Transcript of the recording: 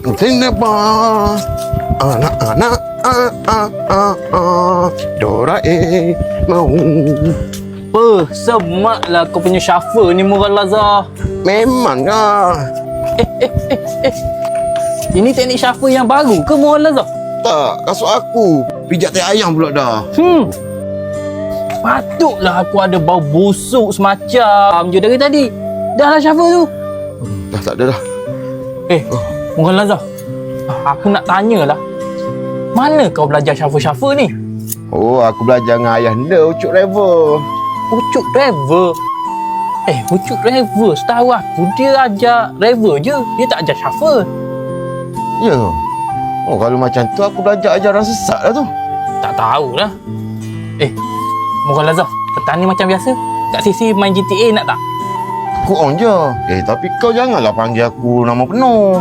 Kenapa anak-anak mau Semaklah kau punya shuffle ni Murah Lazar. memang lah. Ini teknik shuffle yang baru ke Murah Lazar? Tak, kasut aku pijak tai ayam pula dah. Patutlah aku ada bau busuk semacam je dari tadi. Dah lah shuffle tu. Dah tak ada dah. Murah Lazar, aku nak tanyalah, mana kau belajar shuffle-shuffle ni? Oh, aku belajar dengan ayah anda ucuk driver. Pucuk driver? Pucuk driver setahu aku dia ajar driver je. Dia tak ajar shuffle. Ya. Oh, kalau macam tu aku belajar ajaran sesat lah tu. Tak tahulah. Murah Lazar, petang ni macam biasa. Kat sisi main GTA nak tak? Aku on je. Tapi kau janganlah panggil aku nama penuh.